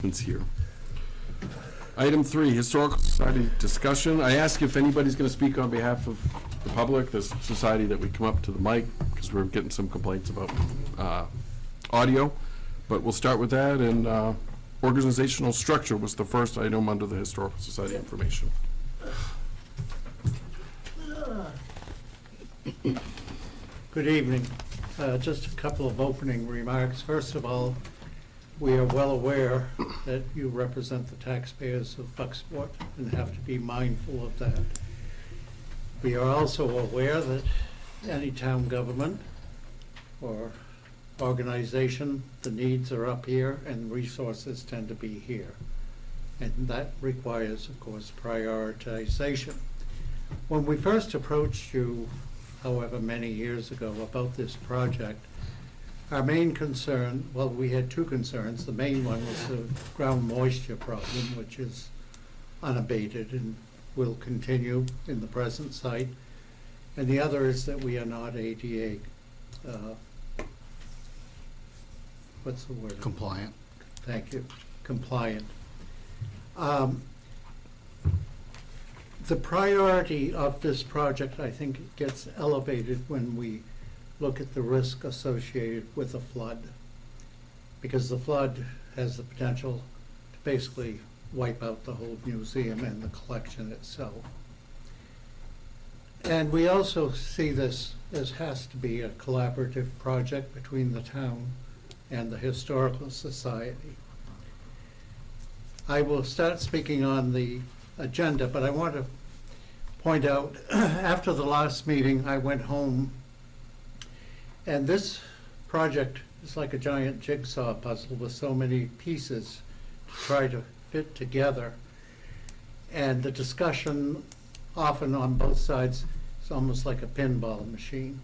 Here. Item 3, Historical Society discussion. I ask if anybody's going to speak on behalf of the public, this society, that we come up to the mic, because we're getting some complaints about audio. But we'll start with that, and organizational structure was the first item under the Historical Society information. Good evening. Just a couple of opening remarks. First of all, we are well aware that you represent the taxpayers of Bucksport and have to be mindful of that. We are also aware that any town government or organization, the needs are up here and resources tend to be here. And that requires, of course, prioritization. When we first approached you, however many years ago, about this project, our main concern, well, we had two concerns. The main one was the ground moisture problem, which is unabated and will continue in the present site. And the other is that we are not ADA, what's the word? Compliant. Thank you, compliant. The priority of this project, I think, gets elevated when we look at the risk associated with a flood, because the flood has the potential to basically wipe out the whole museum and the collection itself. And we also see this as has to be a collaborative project between the town and the Historical Society. I will start speaking on the agenda, but I want to point out, after the last meeting, I went home, and this project is like a giant jigsaw puzzle with so many pieces to try to fit together. And the discussion, often on both sides, is almost like a pinball machine.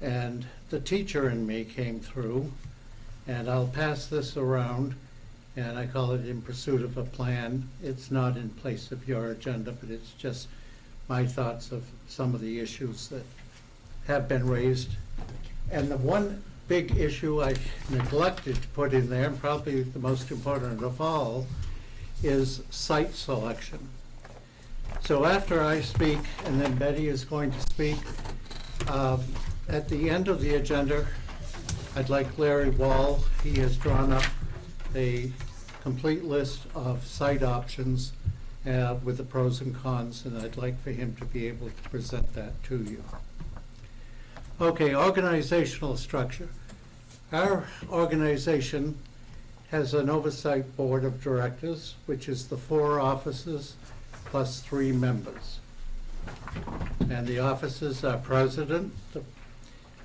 And the teacher in me came through, and I'll pass this around, and I call it In Pursuit of a Plan. It's not in place of your agenda, but it's just my thoughts of some of the issues that have been raised. And the one big issue I neglected to put in there, and probably the most important of all, is site selection. So after I speak, and then Betty is going to speak, at the end of the agenda, I'd like Larry Wall, he has drawn up a complete list of site options with the pros and cons, and I'd like for him to be able to present that to you. Okay, organizational structure. Our organization has an oversight board of directors, which is the 4 offices plus 3 members. And the offices are president. The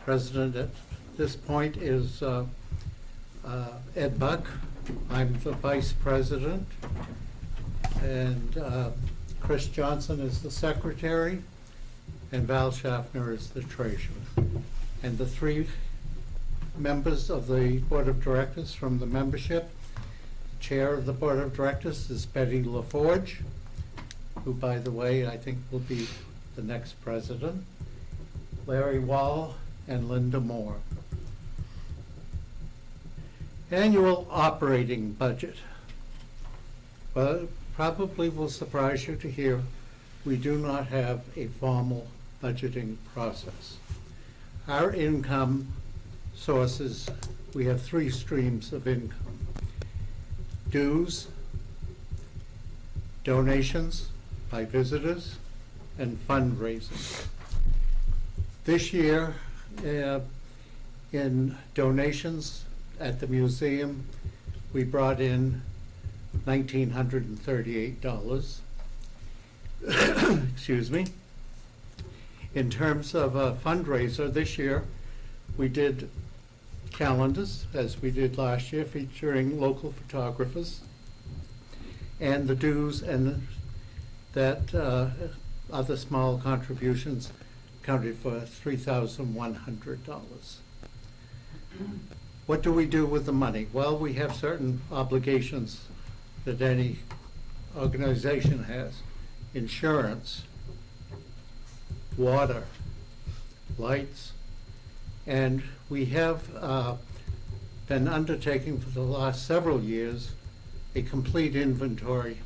president at this point is Ed Buck. I'm the vice president. And Chris Johnson is the secretary. And Val Schaffner is the treasurer. And the 3 members of the board of directors from the membership, the chair of the board of directors is Betty LaForge, who, by the way, I think will be the next president, Larry Wall, and Linda Moore. Annual operating budget. Well, it probably will surprise you to hear we do not have a formal budgeting process. Our income sources, we have 3 streams of income: dues, donations by visitors, and fundraising. This year, in donations at the museum, we brought in $1,938. Excuse me. In terms of a fundraiser this year, we did calendars, as we did last year, featuring local photographers, and the dues and that other small contributions accounted for $3,100. What do we do with the money? Well, we have certain obligations that any organization has: insurance, water, lights, and we have been undertaking for the last several years a complete inventory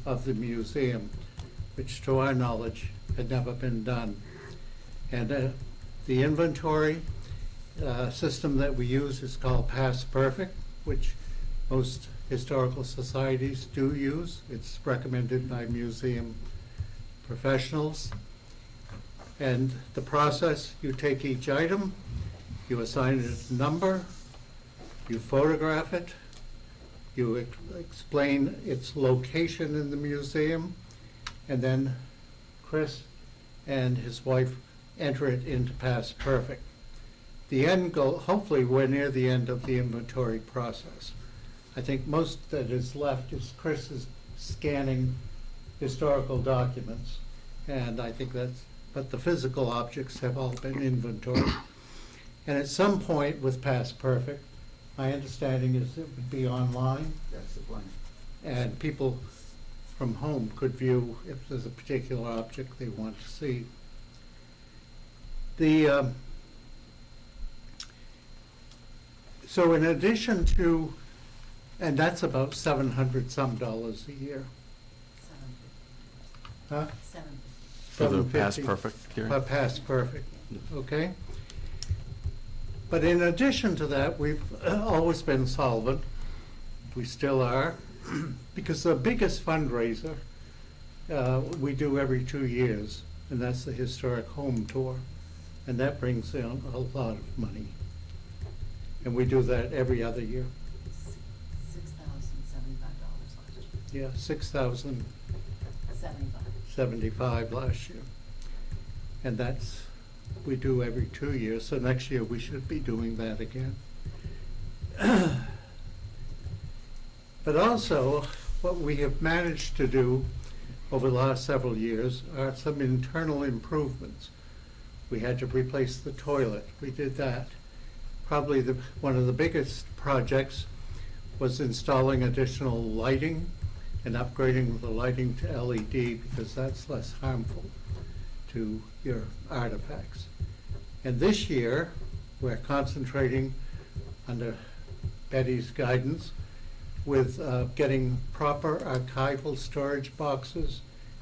of the museum, which to our knowledge had never been done. And the inventory system that we use is called Past Perfect, which most historical societies do use. It's recommended by museum professionals. And the process, you take each item, you assign it a number, you photograph it, you explain its location in the museum, and then Chris and his wife enter it into Past Perfect. The end goal, hopefully we're near the end of the inventory process. I think most that is left is Chris is scanning historical documents, and I think that's, but the physical objects have all been inventoried. And at some point with Past Perfect, my understanding is it would be online. That's the plan. And people from home could view if there's a particular object they want to see. So in addition to, and that's about $700 some a year. Huh? For the Past $750. Perfect, Gary? Past Perfect, okay? But in addition to that, we've always been solvent. We still are, because the biggest fundraiser we do every 2 years, and that's the Historic Home Tour. And that brings in a lot of money. And we do that every other year. $6,075 last year. Yeah, 6,075 75. last year. And that's, we do every 2 years, so next year we should be doing that again. But also, what we have managed to do over the last several years are some internal improvements. We had to replace the toilet. We did that. Probably one of the biggest projects was installing additional lighting and upgrading the lighting to LED, because that's less harmful to your artifacts. And this year, we're concentrating, under Betty's guidance, with getting proper archival storage boxes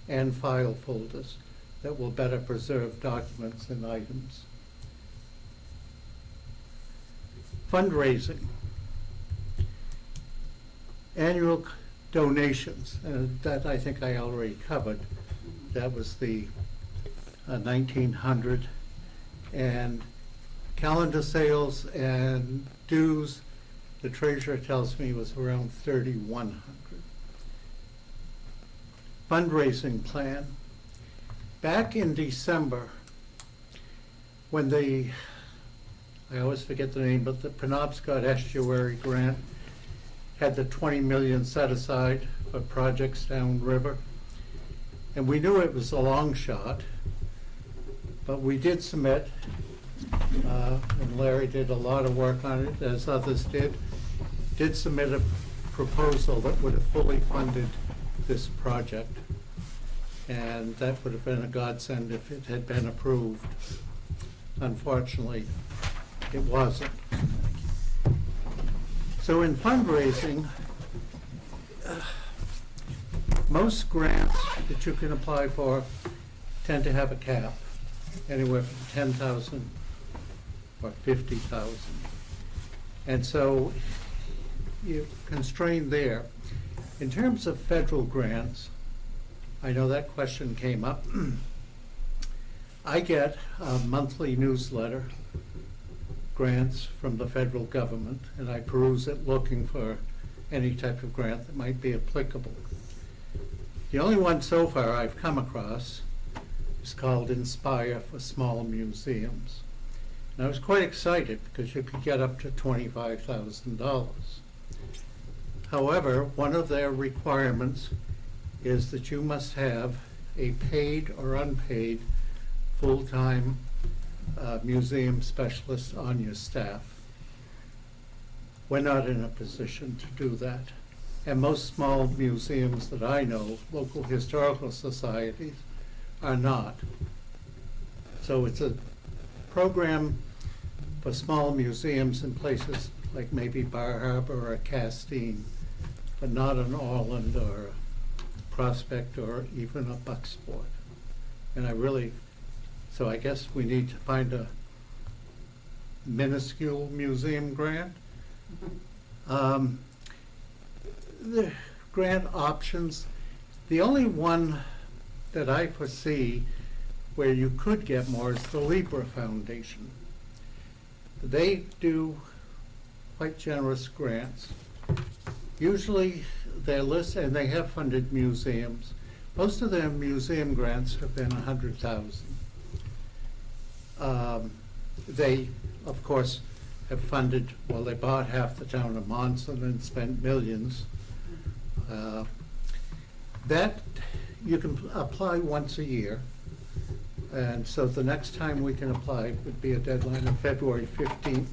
and file folders that will better preserve documents and items. Fundraising. Annual donations, that I think I already covered. That was the 1,900. And calendar sales and dues, the treasurer tells me was around 3,100. Fundraising plan. Back in December, when I always forget the name, but the Penobscot Estuary Grant had the 20 million set aside for projects downriver. And we knew it was a long shot, but we did submit, and Larry did a lot of work on it, as others did submit a proposal that would have fully funded this project. And that would have been a godsend if it had been approved. Unfortunately, it wasn't. So in fundraising, most grants that you can apply for tend to have a cap, anywhere from 10,000 or 50,000. And so you're constrained there. In terms of federal grants, I know that question came up. I get a monthly newsletter, grants from the federal government, and I peruse it looking for any type of grant that might be applicable. The only one so far I've come across is called Inspire for Small Museums. And I was quite excited because you could get up to $25,000. However, one of their requirements is that you must have a paid or unpaid full-time museum specialist on your staff. We're not in a position to do that. And most small museums that I know, local historical societies, are not. So it's a program for small museums in places like maybe Bar Harbor or Castine, but not an Orland or a Prospect or even a Bucksport. And so I guess we need to find a minuscule museum grant. The grant options, the only one that I foresee where you could get more is the Libra Foundation. They do quite generous grants. Usually their list, and they have funded museums. Most of their museum grants have been 100,000. They, of course, have funded, well, they bought half the town of Monson and spent millions. That, you can apply once a year. And so the next time we can apply would be a deadline of February 15th,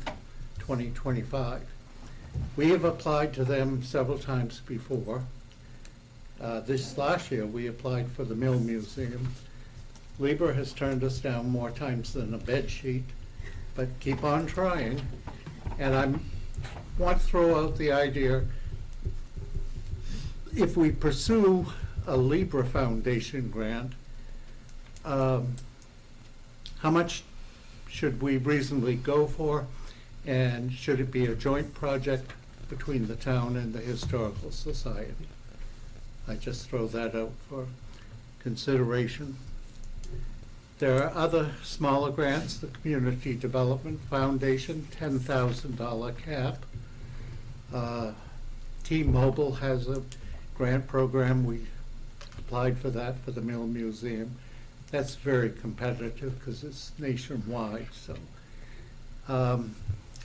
2025. We have applied to them several times before. This last year, we applied for the Mill Museum. Lieber has turned us down more times than a bed sheet, but keep on trying. And I want to throw out the idea, if we pursue a Libra Foundation grant, how much should we reasonably go for? And should it be a joint project between the town and the Historical Society? I just throw that out for consideration. There are other smaller grants, the Community Development Foundation, $10,000 cap. T-Mobile has a grant program. We applied for that for the Mill Museum. That's very competitive because it's nationwide, so.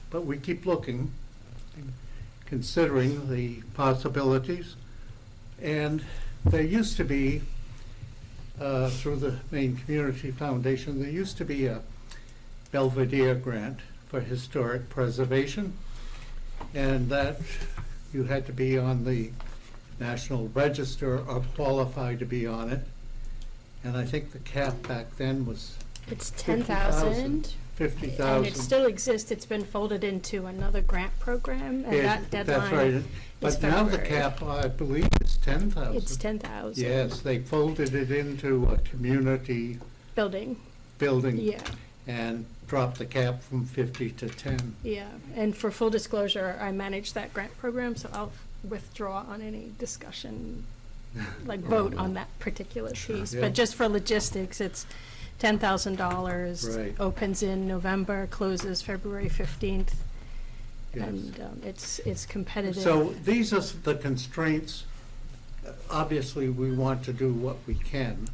But we keep looking, considering the possibilities. And there used to be, through the Maine Community Foundation, there used to be a Belvedere grant for historic preservation. And that you had to be on the National Register or qualify to be on it. And I think the cap back then was It's 10,000. 50,000. And it still exists. It's been folded into another grant program, and that That's deadline right. is But now the February. cap, I believe, is 10,000. It's 10,000. Yes, they folded it into a community Building, building yeah, and dropped the cap from 50 to 10. yeah. And for full disclosure, I manage that grant program, so I'll withdraw on any discussion, like vote on that particular piece. Yeah. But just for logistics, it's $10,000. Right. Opens in November, closes February 15th. Yes. And it's competitive. So these are the constraints. Obviously, we want to do what we can,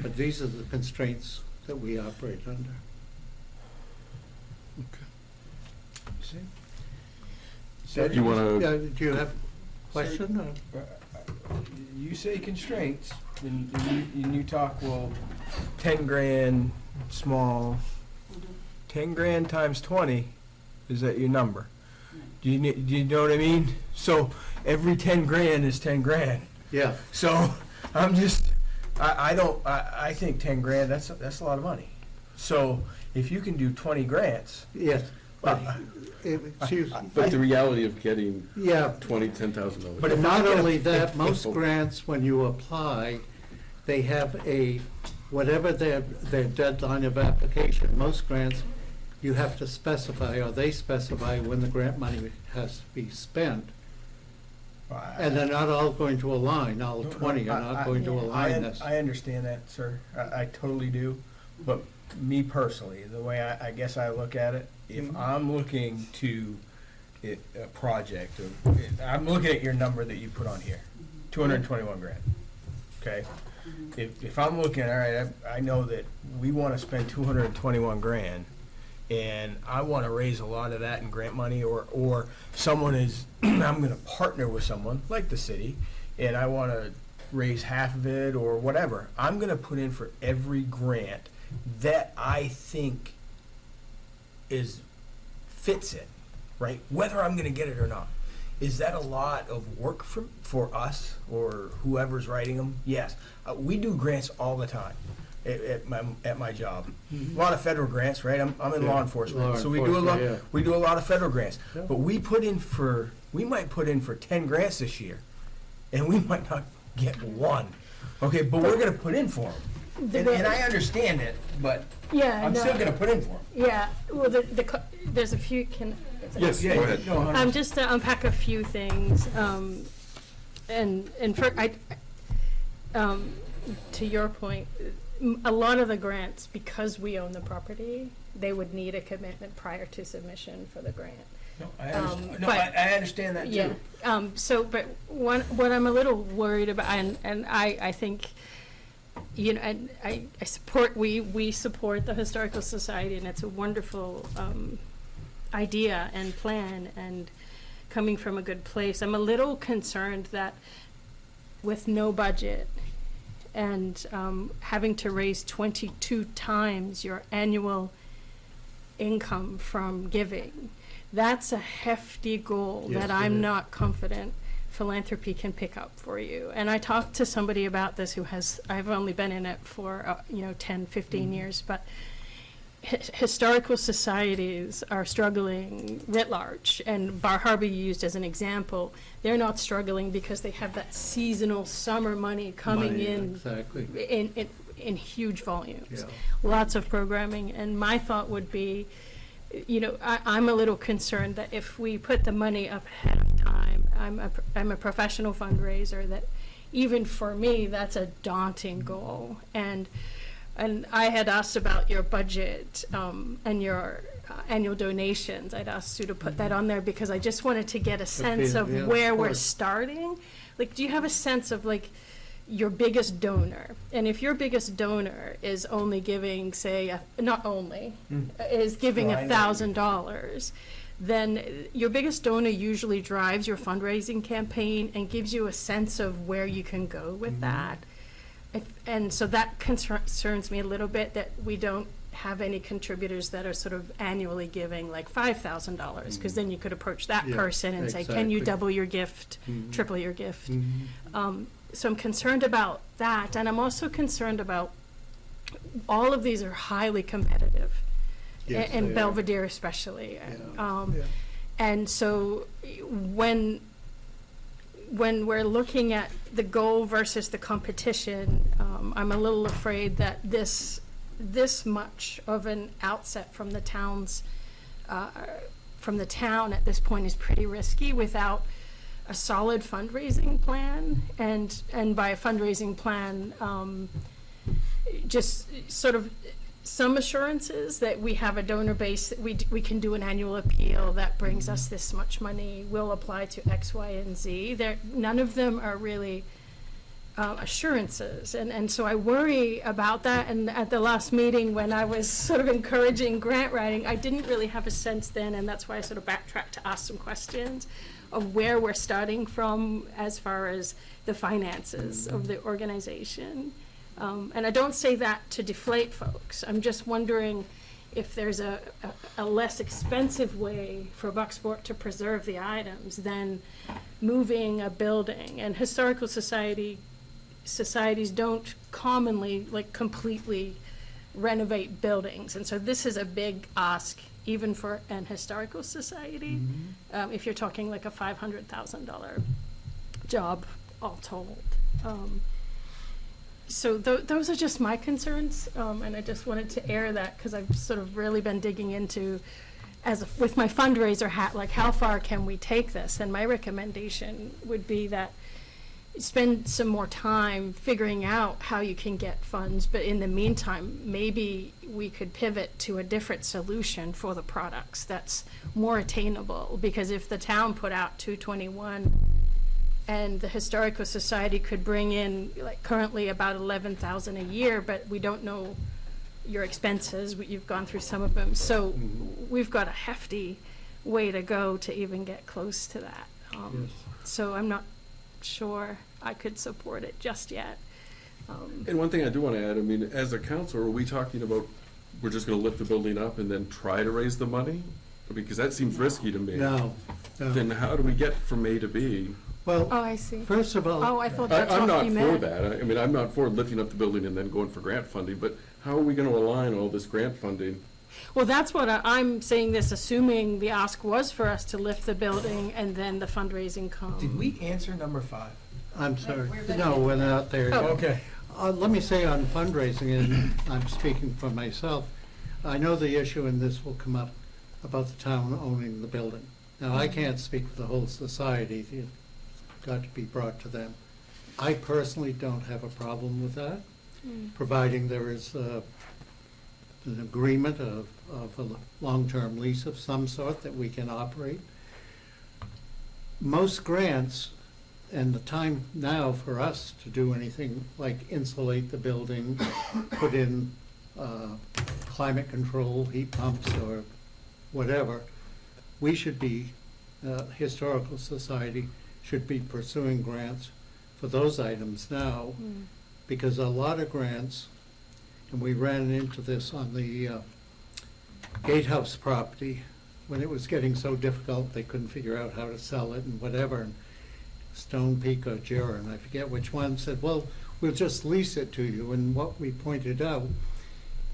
but these are the constraints that we operate under. You want to, Do you have a question? or- You say constraints, and you talk, well, 10 grand, small, 10 grand times 20, is that your number? Do you know what I mean? So every 10 grand is 10 grand. Yeah, So I'm just, I think 10 grand, that's a lot of money. So if you can do 20 grants, yes. But but the reality of getting yeah, $10,000. But if not I get a- only that, if- most grants, when you apply, they have whatever their deadline of application, most grants, you have to specify, or they specify when the grant money has to be spent. And they're not all going to align, all 20 are not going to align this. I understand that, sir. I totally do. But me personally, the way I guess I look at it, if Mhm. I'm looking to a project, I'm looking at your number that you put on here, 221 grand. Okay? If I'm looking, all right, I know that we want to spend 221 grand, and I want to raise a lot of that in grant money, or someone is, I'm going to partner with someone, like the city, and I want to raise half of it, or whatever. I'm going to put in for every grant that I think fits it, right? Whether I'm going to get it or not. Is that a lot of work for us or whoever's writing them? Yes. We do grants all the time at my job. A lot of federal grants, right? I'm in Yeah, law enforcement, law so we do a enforcement, lot. We do a lot of federal grants, Yeah. but we might put in for 10 grants this year. and we might not get one, okay, but we're gonna put in for them. And I understand it, but Yeah, I'm no. still gonna put in for them. Yeah, well, there's a few, Yes, go ahead. Just to unpack a few things, and to your point, a lot of the grants, because we own the property, they would need a commitment prior to submission for the grant. No, I understand, no, but- I understand that Yeah, too. but what I'm a little worried about, and I think, you know, and I support, we support the Historical Society, and it's a wonderful, idea and plan, and coming from a good place. I'm a little concerned that with no budget and, having to raise 22 times your annual income from giving, that's a hefty goal Yes, that it I'm is. not confident philanthropy can pick up for you. And I talked to somebody about this I've only been in it for, 10, 15 years, but historical societies are struggling writ large, and Bar Harbor used as an example. They're not struggling because they have that seasonal summer money coming Money, in Exactly, in huge volumes. yeah. Lots of programming, and my thought would be, I'm a little concerned that if we put the money up ahead of time, I'm a professional fundraiser, that even for me, that's a daunting goal. And I had asked about your budget, and your annual donations. I'd asked you to put that on there because I just wanted to get a sense yeah, of of where we're course. starting. Like, do you have a sense of, like, your biggest donor? And if your biggest donor is only giving, say, not only, is giving No, I know. $1,000, then your biggest donor usually drives your fundraising campaign and gives you a sense of where you can go with that. And so that concerns me a little bit, that we don't have any contributors that are sort of annually giving like $5,000, because then you could approach that Yeah, person and say, can you exactly. double your gift, Mhm. triple your gift? Mhm. So I'm concerned about that, and I'm also concerned about, all of these are highly competitive, Yes, and they are. Belvedere especially. Yeah, yeah. And so when we're looking at the goal versus the competition, I'm a little afraid that this much of an outset from the town at this point is pretty risky without a solid fundraising plan. And by a fundraising plan, just sort of some assurances that we have a donor base, that we can do an annual appeal that brings us this much money, will apply to X, Y, and Z. None of them are really assurances, and so I worry about that. And at the last meeting, when I was sort of encouraging grant writing, I didn't really have a sense then, and that's why I sort of backtracked to ask some questions of where we're starting from as far as the finances of the organization. And I don't say that to deflate folks. I'm just wondering if there's a less expensive way for Bucksport to preserve the items than moving a building. And historical societies don't commonly, like, completely renovate buildings. And so this is a big ask, even for an historical society, if you're talking like a $500,000 job, all told. So those are just my concerns, and I just wanted to air that, because I've sort of really been digging into, with my fundraiser hat, like, how far can we take this? And my recommendation would be that spend some more time figuring out how you can get funds, but in the meantime, maybe we could pivot to a different solution for the products that's more attainable. Because if the town put out 221, and the Historical Society could bring in, like, currently about 11,000 a year, but we don't know your expenses, you've gone through some of them, so we've got a hefty way to go to even get close to that. Yes. So I'm not sure I could support it just yet. And one thing I do want to add, I mean, as a council, are we talking about, we're just going to lift the building up and then try to raise the money? Because that seems risky to me. No, Then no. how do we get from A to B? Well, Oh, I see. first of all. Oh, I thought that's I'm what not you for meant. that. I mean, I'm not for lifting up the building and then going for grant funding, but how are we going to align all this grant funding? Well, that's what I'm saying this, assuming the ask was for us to lift the building and then the fundraising comes. Did we answer number 5? I'm sorry. We're gonna No, get we're to that. not there yet. Okay. Let me say on fundraising, and I'm speaking for myself, I know the issue, and this will come up, about the town owning the building. Now, I can't speak for the whole society, it's got to be brought to them. I personally don't have a problem with that, providing there is an agreement of a long-term lease of some sort that we can operate. Most grants, and the time now for us to do anything like insulate the building, put in climate control, heat pumps, or whatever, we should be, Historical Society should be pursuing grants for those items now, because a lot of grants, and we ran into this on the Gatehouse property, when it was getting so difficult, they couldn't figure out how to sell it and whatever, and Stone Peak or Jura, and I forget which one, said, well, we'll just lease it to you. And what we pointed out,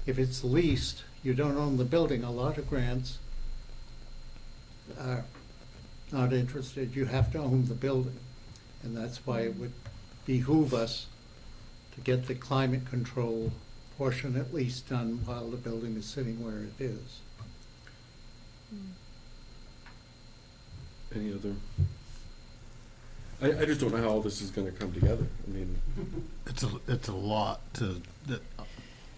if it's leased, you don't own the building. A lot of grants are not interested. You have to own the building. And that's why it would behoove us to get the climate control portion at least done while the building is sitting where it is. Any other? I just don't know how all this is gonna come together. I mean, It's a lot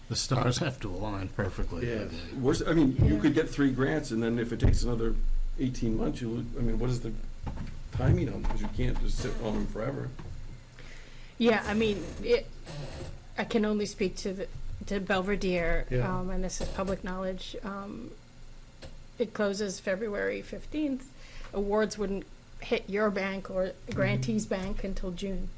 the stars have to align perfectly. Yes. I mean, you could get 3 grants, and then if it takes another 18 months, what is the timing on, because you can't just sit on them forever. Yeah, I mean, I can only speak to Belvedere, Yeah. and this is public knowledge. It closes February 15th. Awards wouldn't hit your bank or grantee's bank until June.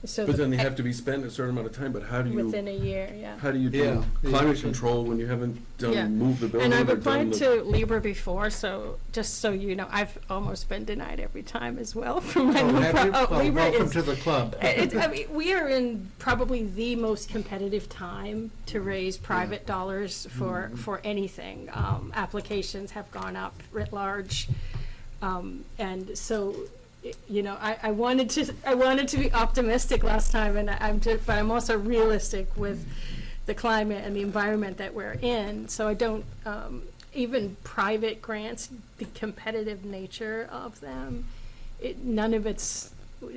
So But then they have to be spent a certain amount of time, but how do you, within a year, yeah. how do you Yeah. do climate control when you haven't Yeah. moved the building? And I've or done applied the- to Libra before, so just so you know, I've almost been denied every time as well from my Oh, have you? Well, Libra welcome is. to the club. I mean, we are in probably the most competitive time to raise private dollars for anything. Applications have gone up writ large, and so, you know, I wanted to be optimistic last time, and but I'm also realistic with the climate and the environment that we're in. So I don't even private grants, the competitive nature of them, none of it's.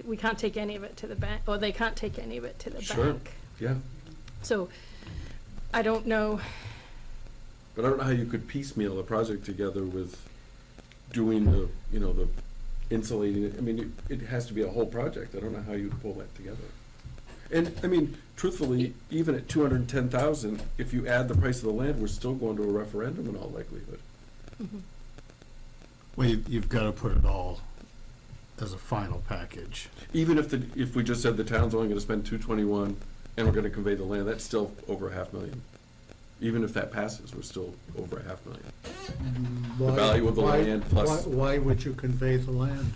We can't take any of it to the bank, or they can't take any of it to the Sure. bank. Yeah, So, I don't know. but I don't know how you could piecemeal a project together with doing the insulating it. I mean, it has to be a whole project. I don't know how you pull that together. And, I mean, truthfully, even at 210,000, if you add the price of the land, we're still going to a referendum in all likelihood. Well, you've got to put it all as a final package. Even if we just said the town's only gonna spend 221 and we're gonna convey the land, that's still over $500,000. Even if that passes, we're still over $500,000. Why- value of the why- land plus- Why would you convey the land?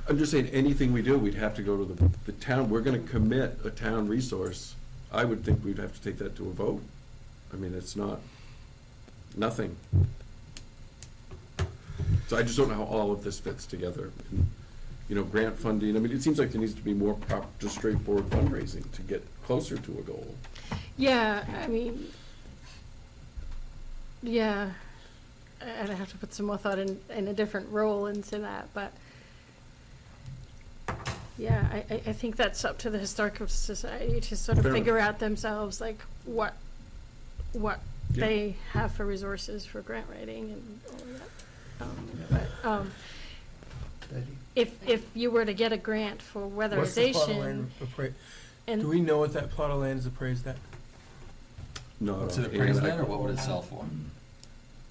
I'm just saying, anything we do, we'd have to go to the town, we're gonna commit a town resource. I would think we'd have to take that to a vote. I mean, it's not, nothing. So I just don't know how all of this fits together. And, grant funding, I mean, it seems like there needs to be more just straightforward fundraising to get closer to a goal. Yeah, I mean, yeah, I'd have to put some more thought in a different role into that, but yeah, I think that's up to the Historical Society to sort of Fair figure out themselves, like, what Yeah. they have for resources for grant writing and all of that. But, Betty? if you were to get a grant for What's the plot of weatherization, land do and we know what that plot of land is appraised at? Not What's it offhand, appraised I- at, or what would it sell for?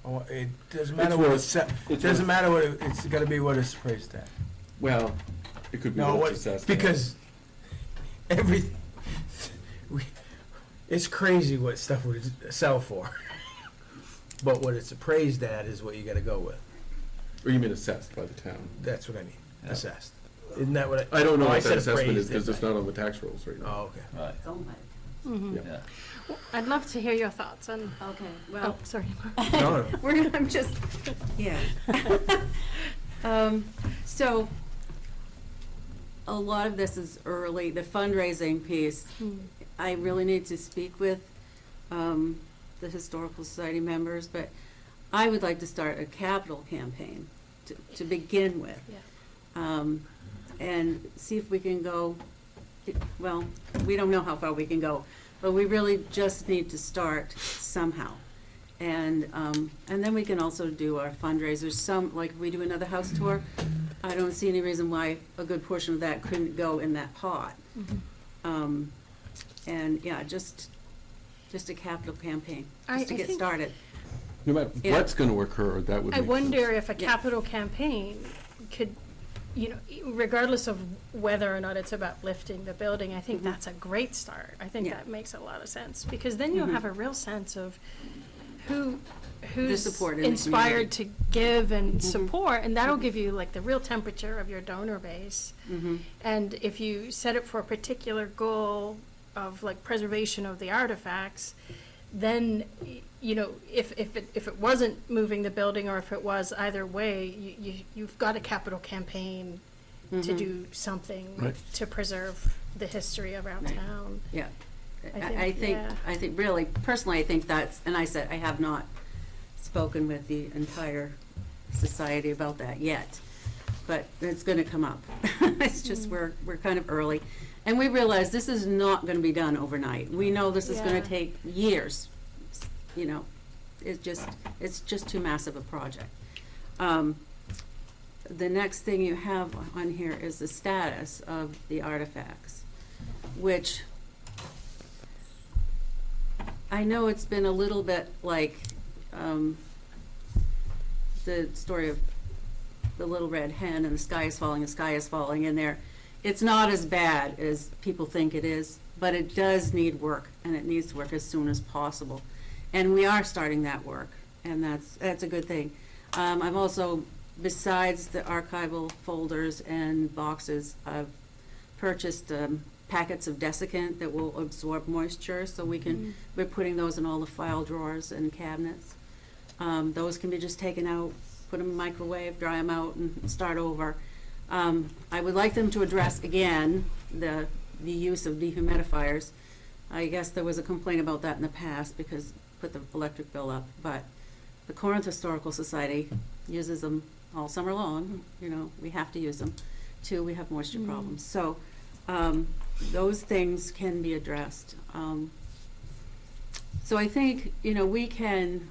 Oh, it doesn't It's matter what worth- it's set, it's doesn't worth- matter what, it's gotta be what it's appraised at. Well, it could be No, what's what, assessed. because it's crazy what stuff would sell for. But what it's appraised at is what you gotta go with. Or you mean assessed by the town? That's what I mean, Yeah. assessed. Isn't that what I don't know oh, what said that assessment is, appraised, because it's didn't not on the tax rolls right I? now. Oh, okay. Right, Mhm. Yeah. yeah. I'd love to hear your thoughts on, Okay, oh, well, sorry. No, no. I'm just, yeah. So, a lot of this is early, the fundraising piece. I really need to speak with the Historical Society members, but I would like to start a capital campaign to begin with. Yeah. And see if we can go, well, we don't know how far we can go, but we really just need to start somehow. And then we can also do our fundraisers, like if we do another house tour, I don't see any reason why a good portion of that couldn't go in that pot. And yeah, just a capital campaign, just to I get think- started. No matter Yeah. what's gonna occur, that would I make wonder sense. if a Yeah. capital campaign could, regardless of whether or not it's about lifting the building, I think that's a great start. I think Yeah. that makes a lot of sense, because then you'll Mhm. have a real sense of who's support in the inspired to give and Mhm. support, and that'll give you like the real temperature of your donor base. Mhm. And if you set it for a particular goal of like preservation of the artifacts, then, if it wasn't moving the building, or if it was either way, you've got a capital campaign to Mhm. do something Right. to preserve the history around Right. town. Yeah. I think, yeah. I think really, personally, I think that's, and I said, I have not spoken with the entire society about that yet, but it's gonna come up. It's just, we're kind of early. And we realize this is not gonna be done overnight. We know this is gonna Yeah. take years, it's just too massive a project. The next thing you have on here is the status of the artifacts, which I know it's been a little bit like the story of the little red hen and the sky is falling, and it's not as bad as people think it is, but it does need work, and it needs to work as soon as possible. And we are starting that work, and that's a good thing. I've also, besides the archival folders and boxes, I've purchased packets of desiccant that will absorb moisture, so we're putting those in all the file drawers and cabinets. Those can be just taken out, put them in the microwave, dry them out, and start over. I would like them to address again the use of dehumidifiers. I guess there was a complaint about that in the past because put the electric bill up, but the Corinth Historical Society uses them all summer long. We have to use them. Two, we have moisture problems. So those things can be addressed. So I think, we can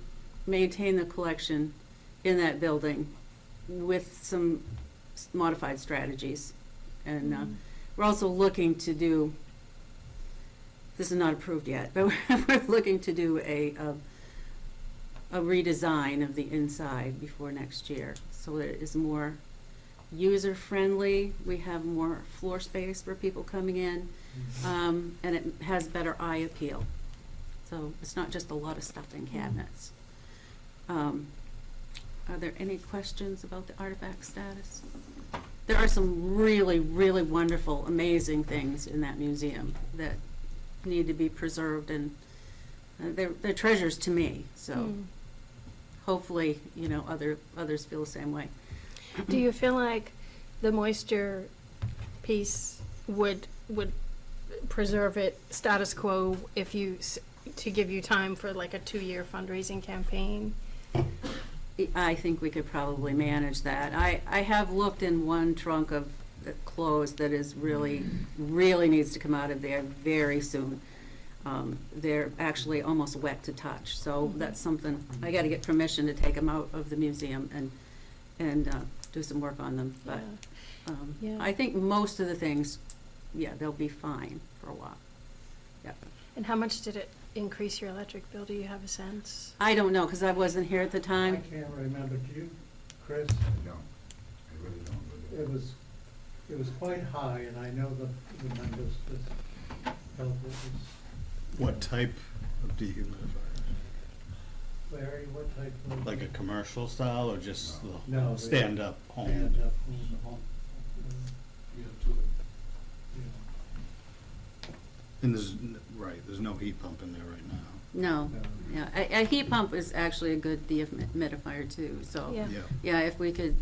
maintain the collection in that building with some modified strategies. And we're also looking to do, this is not approved yet, but we're looking to do a redesign of the inside before next year, so that it is more user-friendly. We have more floor space for people coming in, and it has better eye appeal. So it's not just a lot of stuff in cabinets. Are there any questions about the artifact status? There are some really, really wonderful, amazing things in that museum that need to be preserved, and they're treasures to me. So hopefully, others feel the same way. Do you feel like the moisture piece would preserve it status quo to give you time for like a 2-year fundraising campaign? I think we could probably manage that. I have looked in one trunk of clothes that is really, really needs to come out of there very soon. They're actually almost wet to touch, so that's something, I gotta get permission to take them out of the museum and do some work on them. But Yeah. I think most of the things, they'll be fine for a while. And how much did it increase your electric bill? Do you have a sense? I don't know, because I wasn't here at the I time. can't remember, do you, Chris? No, I really don't. It was quite high, and I know the members that felt it was, What type of dehumidifier? Larry, what type of? Like a commercial style or just No, the the stand-up home? stand-up home. And there's no heat pump in there right now. No, Yeah. a heat pump is actually a good dehumidifier too, so. Yeah. Yeah, if we could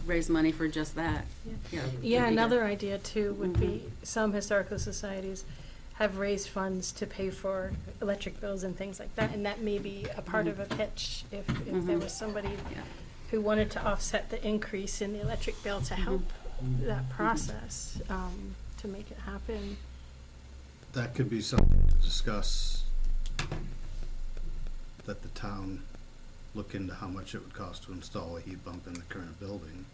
raise money for just that. Yeah. would be Yeah, good. another idea too would be, Mhm. some historical societies have raised funds to pay for electric bills and things like that, and that may be a part of a pitch if there Mhm. was somebody Yeah. who wanted to offset the increase in the electric bill to help that process, to make it happen. That could be something to discuss, that the town look into how much it would cost to install a heat pump in the current building.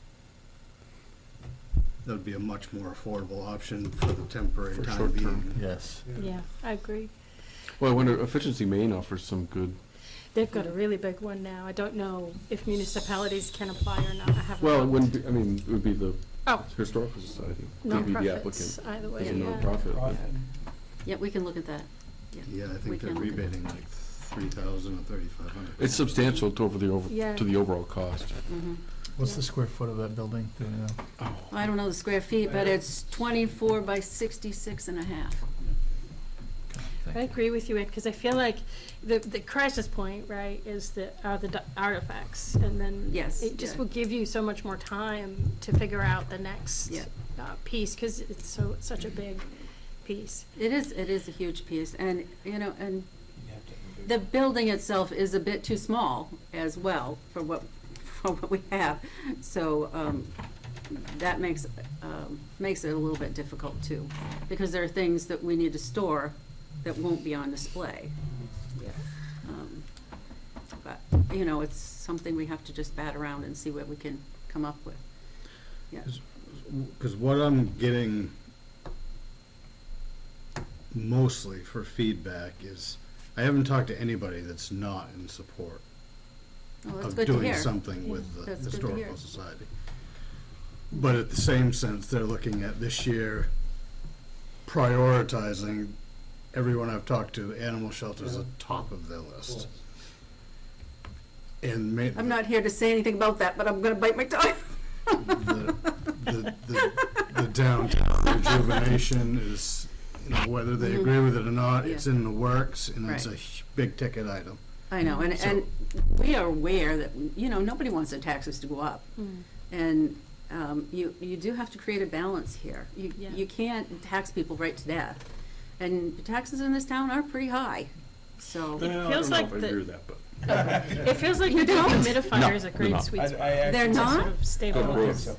That would be a much more affordable option for the temporary For time short term. being. Yes. Yeah, I agree. Well, I wonder, Efficiency Maine offers some good, They've got a really big one now. I don't know if municipalities can apply or not. I haven't. well, it looked. wouldn't be, I mean, it would be the Oh, Historical Society. They'd be the nonprofits, applicant either way, as a yeah. nonprofit. but- Yeah, we can look at that. Yeah, I We think they're can look at that. rebating like 3,000 or 3,500. It's substantial to Yeah. to the overall cost. Mhm. What's the square foot of that building, do you know? I don't know the square feet, but it's 24 by 66 and a half. I agree with you, Ed, because I feel like the crisis point, right, is the artifacts, and then Yes, it just yeah. will give you so much more time to figure out the next Yeah. piece, because it's such a big piece. It is a huge piece, and, you know, and the building itself is a bit too small as well for what we have. So, that makes it a little bit difficult too, because there are things that we need to store that won't be on display. But, you know, it's something we have to just bat around and see what we can come up with. Yeah. Because what I'm getting mostly for feedback is, I haven't talked to anybody that's not in support Well, that's of good to doing hear. something with the That's good to hear. Historical Society. But at the same sense, they're looking at this year prioritizing, everyone I've talked to, animal shelters at top of their list. And I'm not here to say anything about that, but I'm gonna bite my tongue. the downtown rejuvenation is, you know, whether they agree with it or not, it's in the works, and it's a Right. big ticket item. I know, and we are aware that, you know, nobody wants their taxes to go up. And you do have to create a balance here. Yeah. You can't tax people right to death. And taxes in this town are pretty high, so. Well, I don't feels know like if I the- agree with that, but. It feels like You the don't? dehumidifier is a No, great no. sweet spot. They're to not? sort of stabilize. Go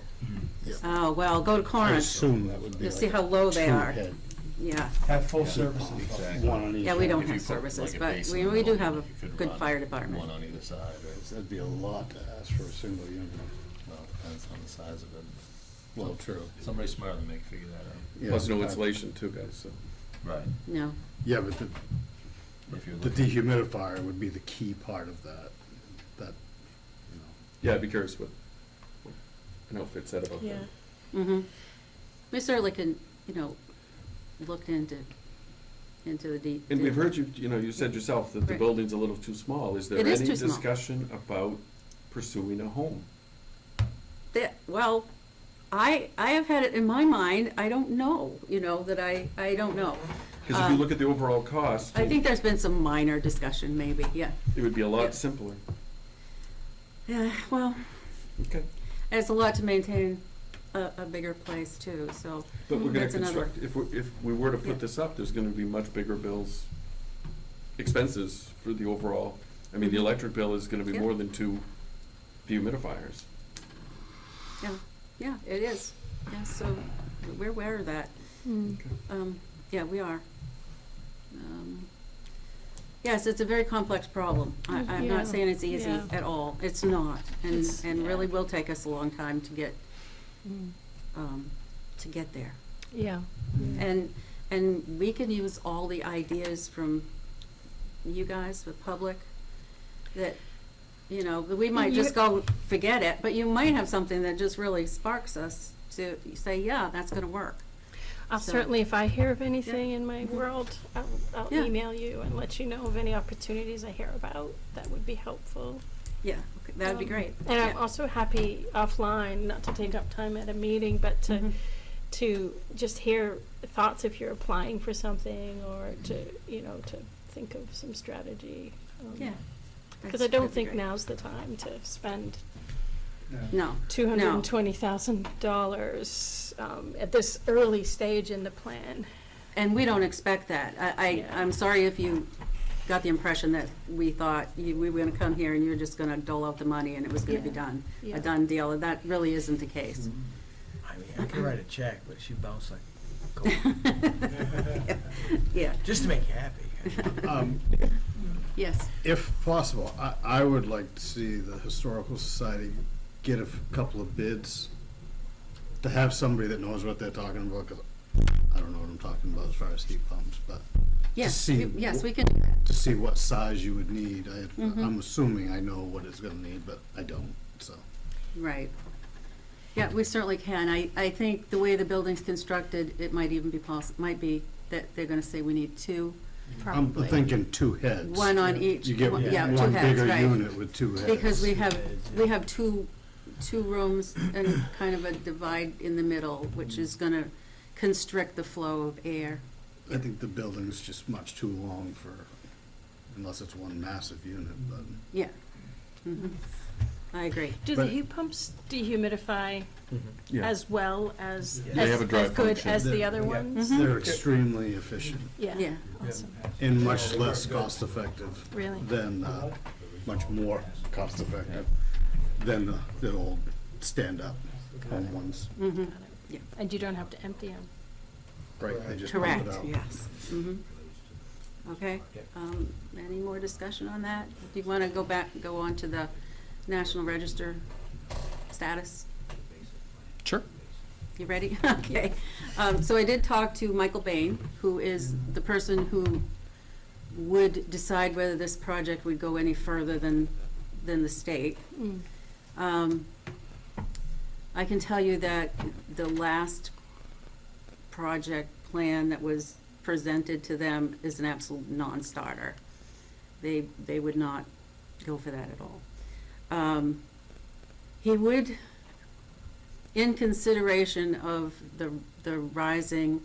Oh, well, go to I Corinth. assume that would be You'll like see how low they two are. head, Yeah, Have full services. one on each. yeah, we don't If you have put, services, like, a but basin we in the do building, have a you could good run fire department. One on either side, right? That'd be a lot to ask for a single unit. Well, depends on the size of it. Well, true. Somebody smarter than me can figure that out. Yeah, Plus no but- insulation too, guys, so. Right. No, Yeah, but If you're the looking, dehumidifier would be the key part of that, you know. Yeah, I'd be curious what an outfit said about Yeah. that. mm-hmm. We certainly can, you know, look into the deep. And we've heard you, you said yourself that the Right. building's a little too small. Is there It is any too small. discussion about pursuing a home? Well, I have had it in my mind, I don't know, you know, that I don't know. Because if you look at the overall cost, I think there's been some minor discussion, maybe, yeah. it would be a Yeah. lot simpler. Yeah, well, Okay. and it's a lot to maintain a bigger place too, so. But we're gonna That's another- construct, if we were to Yeah. put this up, there's gonna be much bigger bills, expenses for the overall. I mean, the electric bill is gonna be Yeah. more than 2 dehumidifiers. Yeah, it is. Yeah, so we're aware of that. Yeah, we are. Yes, it's a very complex problem. I'm Yeah, not saying it's easy yeah. at all. It's not. It's- And yeah. really will take us a long time to get there. Yeah. And we can use all the ideas from you guys, the public, that, you know, we might just go forget it, but you might have something that just really sparks us to say, yeah, that's gonna work. I'll So- certainly, if I hear of anything in my Mhm. world, I'll Yeah. email you and let you know of any opportunities I hear about that would be helpful. Yeah, okay, that'd be great. And I'm Yeah. also happy offline, not to take up time at a meeting, but Mhm. to just hear thoughts if you're applying for something, or to think of some strategy. Yeah. Because I don't That'd be think great. now's the time to spend No. $220,000 at this early stage in the plan. And we don't expect that. I'm sorry if you got the impression that we thought we were gonna come here and you're just gonna dole out the money and it was gonna be Yeah. done, Yeah. a done deal, and that really isn't the case. I mean, I could write a check, but she bounced like Yeah, just to make you happy. yes. If possible, I would like to see the Historical Society get a couple of bids, to have somebody that knows what they're talking about, because I don't know what I'm talking about as far as heat pumps, but Yes, see yes, we can do that. to see what size you would need. Mhm. I'm assuming I know what it's gonna need, but I don't, so. Right. Yeah, we certainly can. I think the way the building's constructed, it might even be might be that they're gonna say we need two, I'm Probably. thinking two heads. one on each. You get yeah, two one heads, bigger right. unit with two heads. Because we have two rooms and kind of a divide in the middle, which is gonna constrict the flow of air. I think the building's just much too long for, unless it's one massive unit, but. Yeah. Mhm. I agree. Do the But- heat pumps dehumidify Yeah. as well as, Yeah. They have a as drive good function. as the Yeah. other Yeah. ones? Mhm. They're extremely efficient Yeah. Awesome. and much less cost effective Really? than, much more cost effective than the old stand-up home ones. Mm-hmm. And you don't have to empty them. Right, they just pump Correct, it out. yes. Mhm. Okay, any more discussion on that? Do you want to go on to the National Register status? Sure. You ready? Okay. So I did talk to Michael Bain, who is the person who would decide whether this project would go any further than the state. I can tell you that the last project plan that was presented to them is an absolute non-starter. They would not go for that at all. He would, in consideration of the rising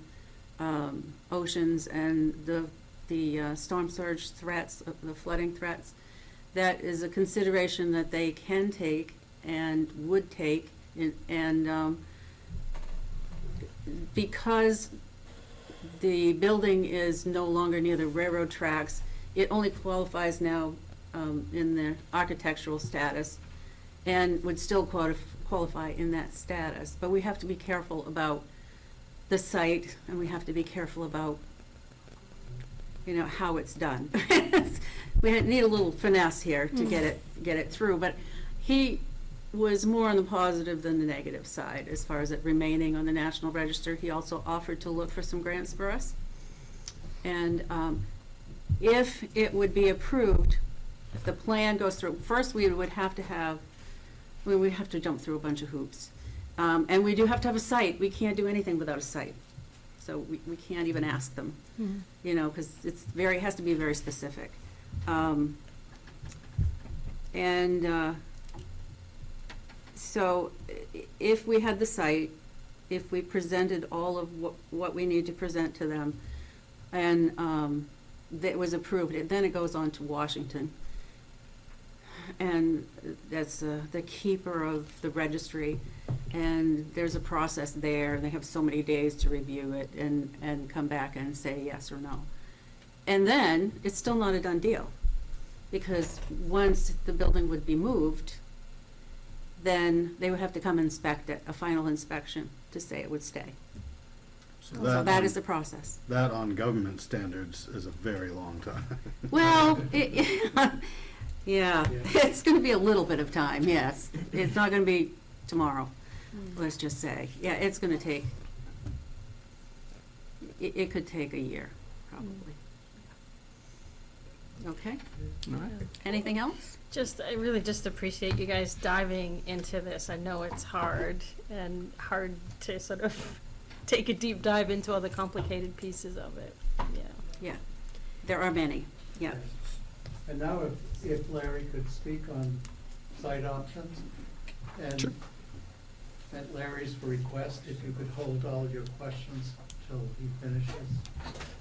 oceans and the storm surge threats, the flooding threats, that is a consideration that they can take and would take, and because the building is no longer near the railroad tracks, it only qualifies now in the architectural status and would still qualify in that status. But we have to be careful about the site, and we have to be careful about, how it's done. We need a little finesse here to get it through, but he was more on the positive than the negative side as far as it remaining on the National Register. He also offered to look for some grants for us. And if it would be approved, if the plan goes through, first we would have to jump through a bunch of hoops. And we do have to have a site. We can't do anything without a site. So we can't even ask them, because has to be very specific. So if we had the site, if we presented all of what we need to present to them, and that was approved, then it goes on to Washington. And that's the keeper of the registry, and there's a process there, and they have so many days to review it and come back and say yes or no. And then, it's still not a done deal, because once the building would be moved, then they would have to come inspect it, a final inspection, to say it would stay. So that is the process. That on government standards is a very long time. Well, yeah, it's gonna be a little bit of time, yes. It's not gonna be tomorrow, let's just say. Yeah, it's gonna take, it could take a year, probably. Okay, All right. anything else? I really just appreciate you guys diving into this. I know it's hard and hard to sort of take a deep dive into all the complicated pieces of it. Yeah, there are many, yeah. And now if Larry could speak on site options, and Sure. at Larry's request, if you could hold all your questions till he finishes.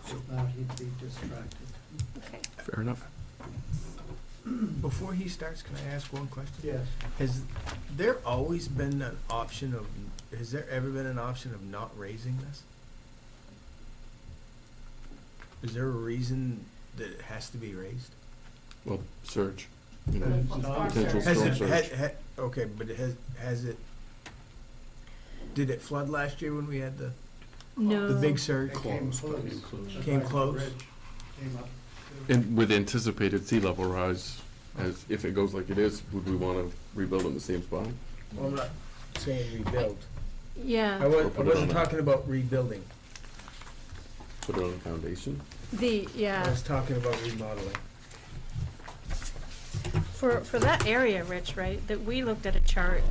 If not, he'd be distracted. Okay. Fair enough. Before he starts, can I ask one question? Yes. Has there always been an option of, has there ever been an option of not raising this? Is there a reason that it has to be raised? Well, surge, you know, Storm potential surge. storm Has it, surge. okay, but has it, did it flood last year when we had the No. big surge? It came Close, close. came close. Came The close? bridge came up. And with anticipated sea level rise, as if it goes like it is, would we want to rebuild in the same spot? Well, I'm not saying rebuild. Yeah, I Or put it wasn't on a- talking about rebuilding. Put it on a foundation? the, I yeah, was talking about remodeling. for that area, Rich, right, that we looked at a chart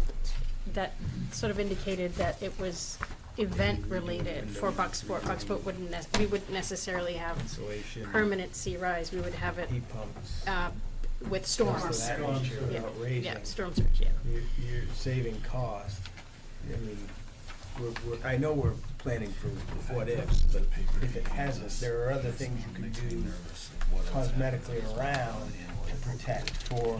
that sort of indicated that it was event-related for Bucksport. Bucksport we wouldn't necessarily have Insulation, permanent sea rise, we would have it, heat pumps. with stuff of storms. that Storms, nature yeah, without raising. Yeah, storm surge, yeah. You're saving cost. I mean, I know we're planning for what ifs, but if it hasn't, there are other things you can do cosmetically around to protect for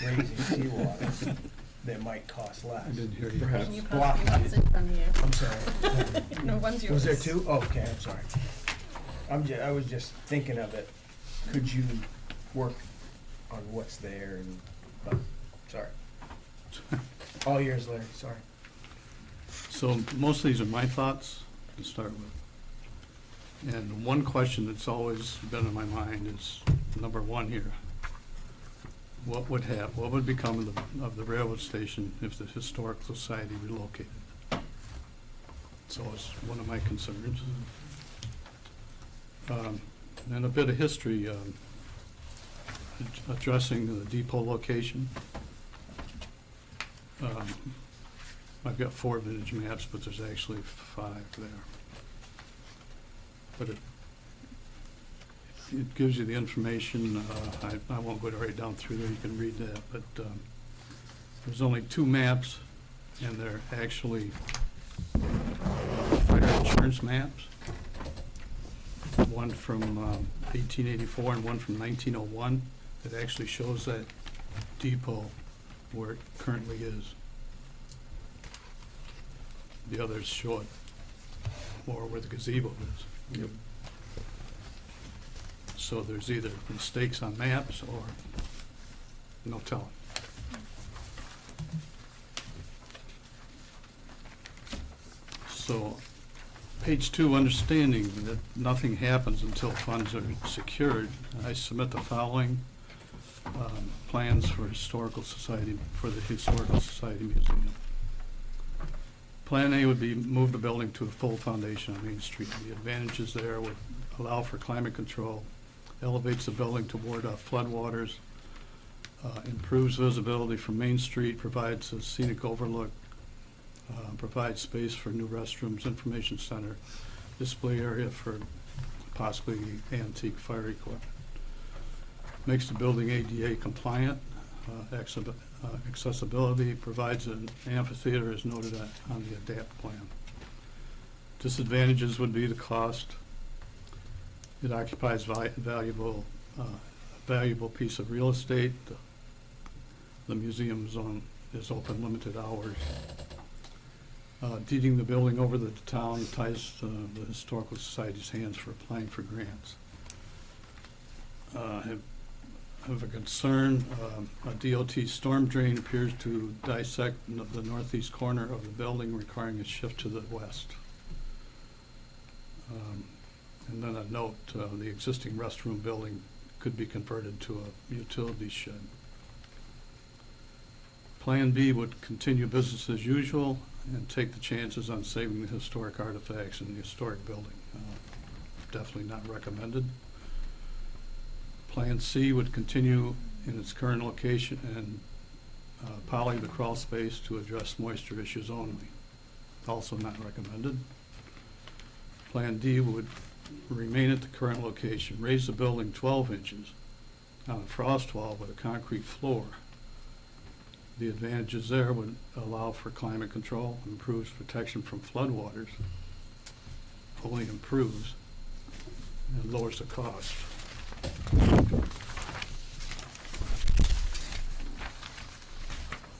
raising seawater that might cost less. I didn't hear you. Perhaps. Can you Block pass me what's in front of you? I'm sorry. No, one's yours. Was there two? Oh, okay, I'm sorry. I was just thinking of it. Could you work on what's there and, but, sorry. All yours, Larry, sorry. So most of these are my thoughts to start with. And one question that's always been in my mind is, number one here, what would become of the railroad station if the Historic Society relocated? It's always one of my concerns. And a bit of history, addressing the depot location. I've got 4 vintage maps, but there's actually 5 there. But it gives you the information, I won't go right down through there, you can read that, but there's only 2 maps, and they're actually fire insurance maps. One from 1884 and one from 1901 that actually shows that depot where it currently is. The others show it more where the gazebo is. Yep. So there's either mistakes on maps or no telling. So, page 2, understanding that nothing happens until funds are secured, I submit the following plans for the Historical Society Museum. Plan A would be move the building to a full foundation on Main Street. The advantages there would allow for climate control, elevates the building to ward off floodwaters, improves visibility from Main Street, provides a scenic overlook, provides space for new restrooms, information center, display area for possibly antique fire equipment. Makes the building ADA compliant, accessibility, provides an amphitheater as noted on the ADAPT plan. Disadvantages would be the cost. It occupies valuable piece of real estate. The museum zone is open limited hours. Deeding the building over to the town ties the Historical Society's hands for applying for grants. I have a concern, a DOT storm drain appears to dissect the northeast corner of the building, requiring a shift to the west. And then a note, the existing restroom building could be converted to a utility shed. Plan B would continue business as usual and take the chances on saving the historic artifacts in the historic building. Definitely not recommended. Plan C would continue in its current location and poly the crawl space to address moisture issues only. Also not recommended. Plan D would remain at the current location, raise the building 12 inches on a frost wall with a concrete floor. The advantages there would allow for climate control, improves protection from floodwaters, only improves, and lowers the cost.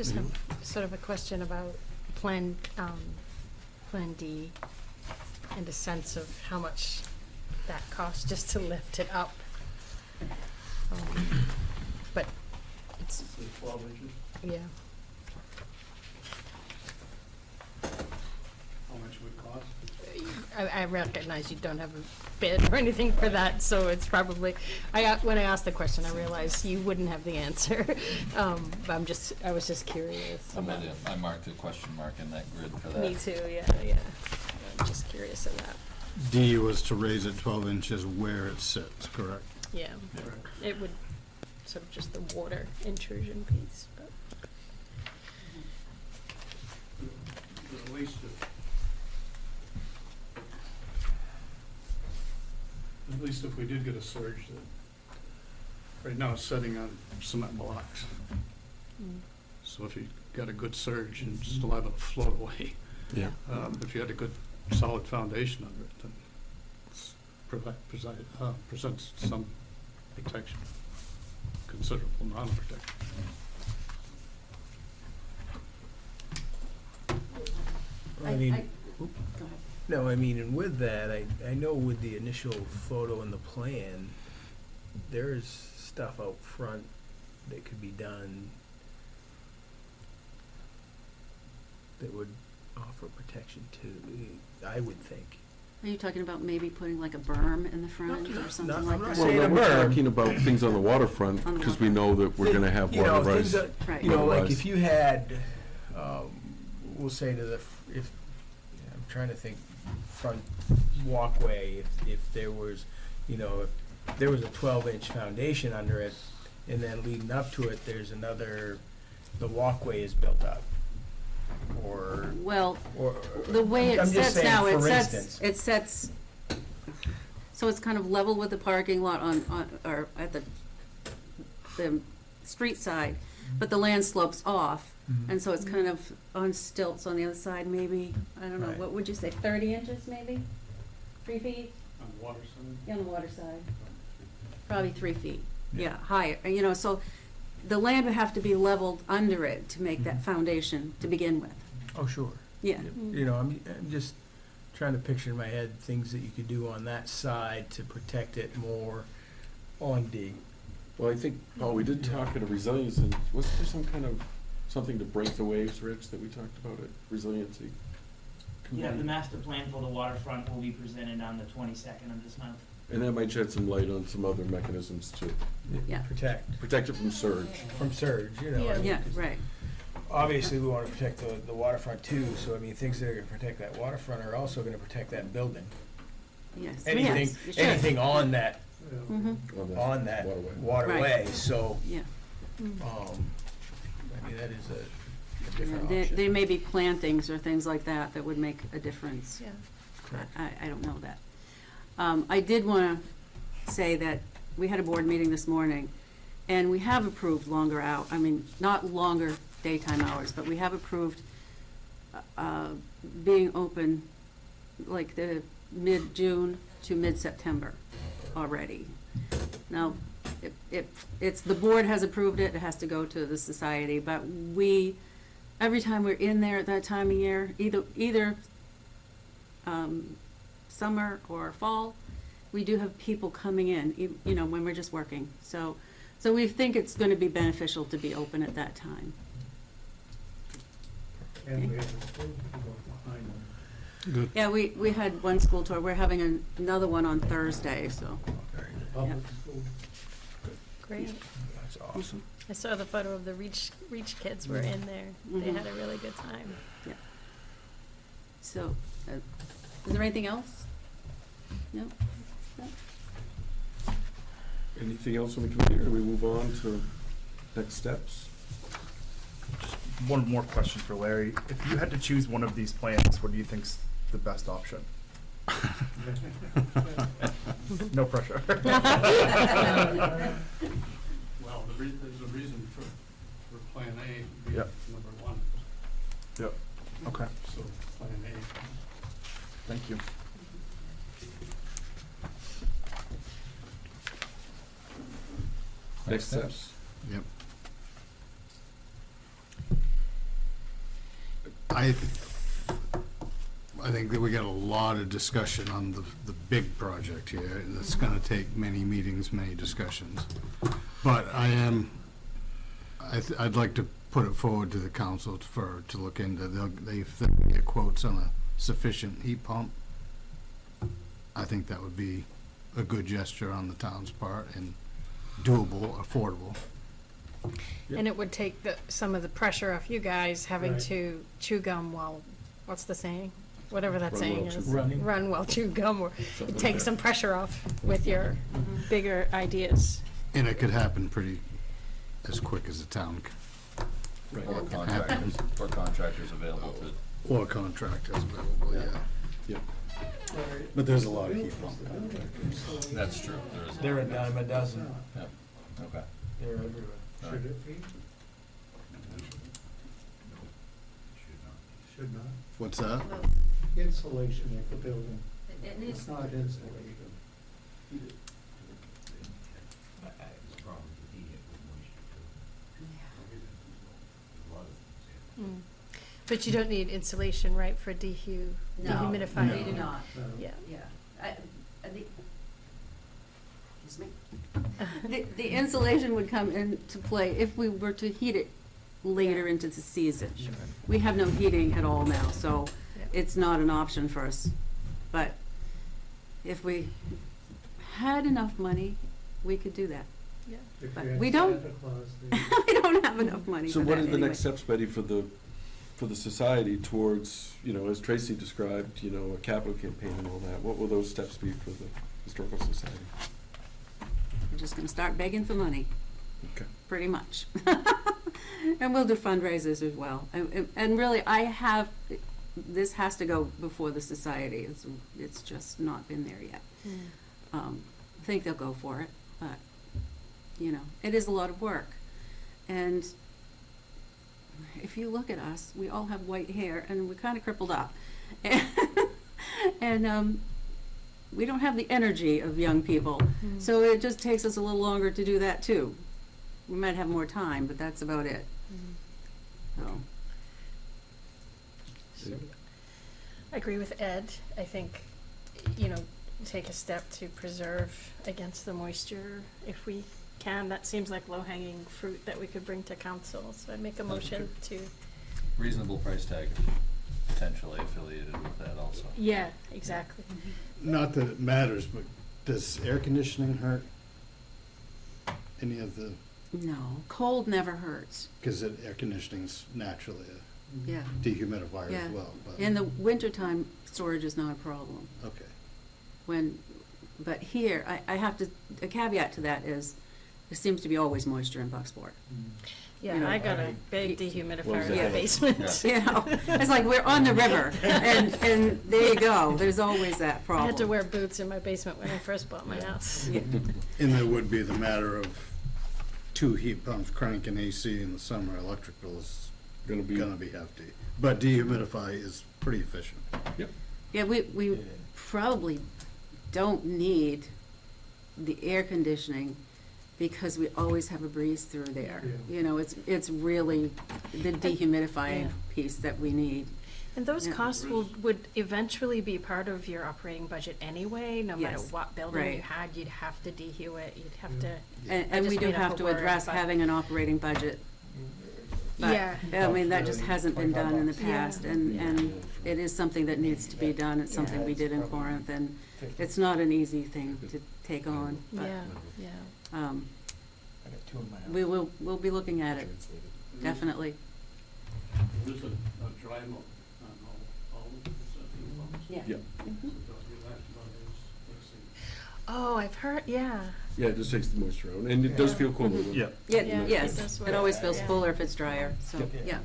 just have sort of a question about Plan D and a sense of how much that costs just to lift it up. But it's, 12 inches, yeah, how much it would cost? I recognize you don't have a bid or anything for that, so it's probably, when I asked the question, I realized you wouldn't have the answer. But I was just curious. I marked a question mark in that grid for that. Me too, yeah. I'm just curious of that. D was to raise it 12 inches where it sits, correct? Yeah, it would, sort of just the water intrusion piece, but. At least if we did get a surge, that right now it's setting on cement blocks. So if you got a good surge and still have it float away, Yeah. if you had a good solid foundation under it, then it's presents some protection, considerable amount of protection. I mean, Go ahead. no, I mean, and with that, I know with the initial photo and the plan, there's stuff out front that could be done that would offer protection too, I would think. Are you talking about maybe putting like a berm in the front or something I'm like not that? saying Well, a then we're berm. talking about things on the waterfront, On the because we know that we're gonna have You know, water things rise. that- Right. You know, like Otherwise- if you had, we'll say to the, if, I'm trying to think, front walkway, if there was, you know, if there was a 12-inch foundation under it, and then leading up to it, there's another, the walkway is built up, or, Well, or. the way it I'm just sets now, saying, it for sets, instance. it sets, so it's kind of level with the parking lot on, or at the street side, but the land slopes off, Mhm. and so it's kind of on stilts on the other side, maybe, I don't know, Right. what would you say, 30 inches maybe? 3 feet? On the water side? Yeah, on the water side. Probably 3 feet, Yeah. yeah, higher, you know, so the land would have to be leveled under it to make that Mhm. foundation to begin with, Oh, sure. yeah. You know, I'm just trying to picture in my head things that you could do on that side to protect it more on D. Well, I think, Paul, we did talk at a resilience, and was there some kind of, something to break the waves, Rich, that we talked about at resiliency? Yeah, the committee? master plan for the waterfront will be presented on the 22nd of this month. And that might shed some light on some other mechanisms to Yeah. protect it from surge. From surge, you know. I mean, Yeah, 'cause right. Obviously, we wanna protect the waterfront too, so I mean, things that are gonna protect that waterfront are also gonna protect that building. Yes. Anything, Yes, you should. anything on that, Mhm. on that waterway. waterway, so, Yeah. I mean, that is a Yeah, different there option. may be plantings or things like that that would make a difference. Yeah. Correct. I don't know that. I did want to say that we had a board meeting this morning, and we have approved longer not longer daytime hours, but we have approved being open like the mid-June to mid-September already. Now, it's, the board has approved it, it has to go to the society, but every time we're in there at that time of year, either summer or fall, we do have people coming in, you know, when we're just working. So we think it's gonna be beneficial to be open at that time. And we have a school to go behind them. Good. Yeah, we had one school tour, we're having another one on Thursday, so. Public school. Great. That's awesome. I saw the photo of the Reach kids were in there. They Mhm. had a really good time. So, is there anything else? No? Anything else on the committee, or do we move on to next steps? One more question for Larry. If you had to choose one of these plans, what do you think's the best option? No pressure. Well, there's a reason for Plan A being Yep. number one, Yep. Okay. so Plan A. Thank you. Next steps? Yep. I think that we got a lot of discussion on the big project here, and it's gonna take many meetings, many discussions. But I'd like to put it forward to the council to look into. If they can get quotes on a sufficient heat pump, I think that would be a good gesture on the town's part and doable, affordable. And it would take some of the pressure off you guys having Right. to chew gum while, what's the saying? Whatever that Run saying while is. chew- Running. Run while chew gum, or Something it like takes that. some pressure off with your bigger ideas. And it could happen as quick as the town, Right. Or contractors available to, or contractors available, yeah. Yep. But there's a lot of heat pump contractors. that's true, there is. They're a dime a dozen. Okay. They're everywhere. All right. Should not. What's that? Insulation of the building, It it's not insulated. Mm. But you don't need insulation, right, for No, dehumidifying? they do not, Yeah. yeah. Excuse me. The insulation would come into play if we were to heat it later into the season. We have no heating at all now, so Yeah. it's not an option for us. But if we had enough money, we could do that. If But you had we don't- Santa Claus, then- We don't have enough money So for what that are the anyway. next steps, Betty, for the society towards, as Tracy described, a capital campaign and all that? What will those steps be for the Historical Society? We're just gonna start begging for money. Okay. Pretty much. And we'll do fundraisers as well. And really, this has to go before the society. It's just not been there yet. I think they'll go for it, but, it is a lot of work. And if you look at us, we all have white hair and we're kind of crippled up. And we don't have the energy of young people. So it just takes us a little longer to do that too. We might have more time, but that's about it. So, I agree with Ed. I think, take a step to preserve against the moisture if we can. That seems like low-hanging fruit that we could bring to council. So I make a motion to, Reasonable price tag, potentially affiliated with that also. yeah, exactly. Not that it matters, but does air conditioning hurt? Any of the, no, cold never hurts. because air conditioning's naturally Yeah. a dehumidifier Yeah. as well, but, In the wintertime, storage is not a problem. okay. But here, I have to, a caveat to that is, there seems to be always moisture in Bucksport. Yeah, I got a big Well, dehumidifier in that- the basement. You know, it's like we're on the river, and there you go, there's always that I problem. had to wear boots in my basement when I first bought my house. Yeah. And there would be the matter of 2 heat pumps cranking AC in the summer, electrical is Gonna be, gonna be hefty. But dehumidify is pretty efficient. Yeah, we probably don't need the air conditioning because we always have a breeze through there. Yeah. You know, it's really the dehumidifiing Yeah. piece that we need. And those Yeah. costs would eventually be part of your operating budget anyway, no matter Yes, what building you right. had, you'd have to dehew it, you'd have to. And I we just do made up have a to word, address but- having an operating budget. But, Yeah. I mean, that just hasn't been done in the Yeah. past, and it is something that needs to be done. It's something we did in Corinth, and it's not an easy thing to take on, but, Yeah, yeah. um, I got 2 in my house. we'll be looking at it, definitely. There's a dry mode on all of the heat pumps. Yeah. Yeah. Mhm. Oh, I've heard, yeah. yeah, it just takes the moisture out, and it does feel cooler. when- Yeah. Yeah, Yeah, yes, it does it work. always feels Yeah. cooler if it's drier, so, Yep. yeah.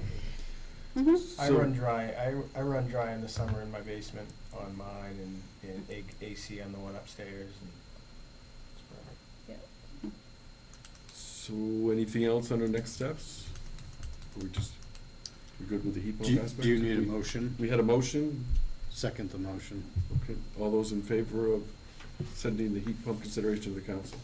Mhm. I So- run dry. I run dry in the summer in my basement on mine, and AC on the one upstairs. And it's perfect. So anything else under next steps? Or we good with the heat pump Do aspect? do you need a motion? We had a motion. Second the motion. Okay, all those in favor of sending the heat pump consideration to the council?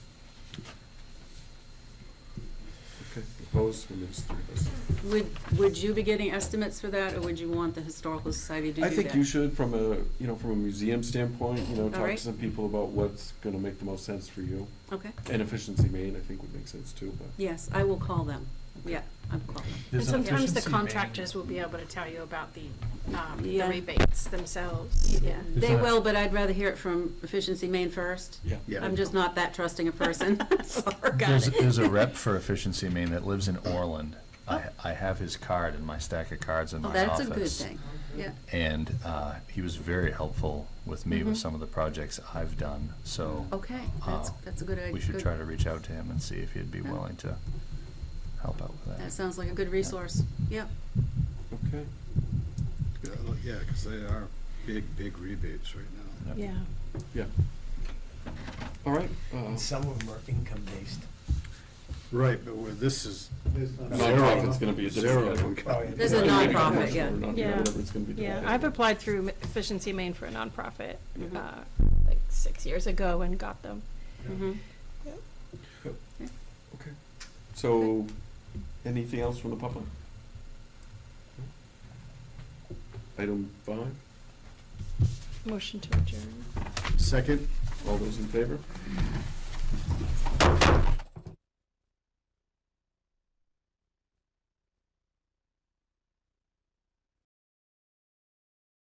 Okay, suppose, I mean, there's three of us. Would you be getting estimates for that, or would you want the Historical Society to do I that? think you should, from a, you know, from a museum standpoint, you know, talk right. to some people about what's gonna make the most sense for you. Okay, And Efficiency Maine, I think, would make sense too, but. yes, I will call them. Yeah, I'll call them. And There's sometimes the efficiency main. contractors will be able to tell you about the Yeah. rebates themselves, yeah. They a- will, but I'd rather hear it from Efficiency Maine first. Yeah. Yeah. I'm just not that trusting a person, so, got There's, it. there's a rep for Efficiency Maine that lives in Orland. I have his card in my stack of cards in Oh, my that's office. a good thing, yeah. And he was very helpful with me with Mhm. some of the projects I've done, so Okay, Uh, that's a good idea. we should try to reach out to him and see if he'd be Yeah. willing to help out with That that. sounds like a good resource, yep. Okay. Yeah, because they are big rebates right now. Yep. Yeah. Yeah. All right, Some of them are income-based. Right, but where this is. nonprofit's gonna be a Zero different. income. There's a nonprofit, yeah. Or not, Yeah. whatever it's gonna be. Yeah, I've applied through Efficiency Maine for a nonprofit, Mhm. like 6 years ago and got them. Mhm. Okay. So, anything else from the public? Item 5, Motion to adjourn. Second? all those in favor?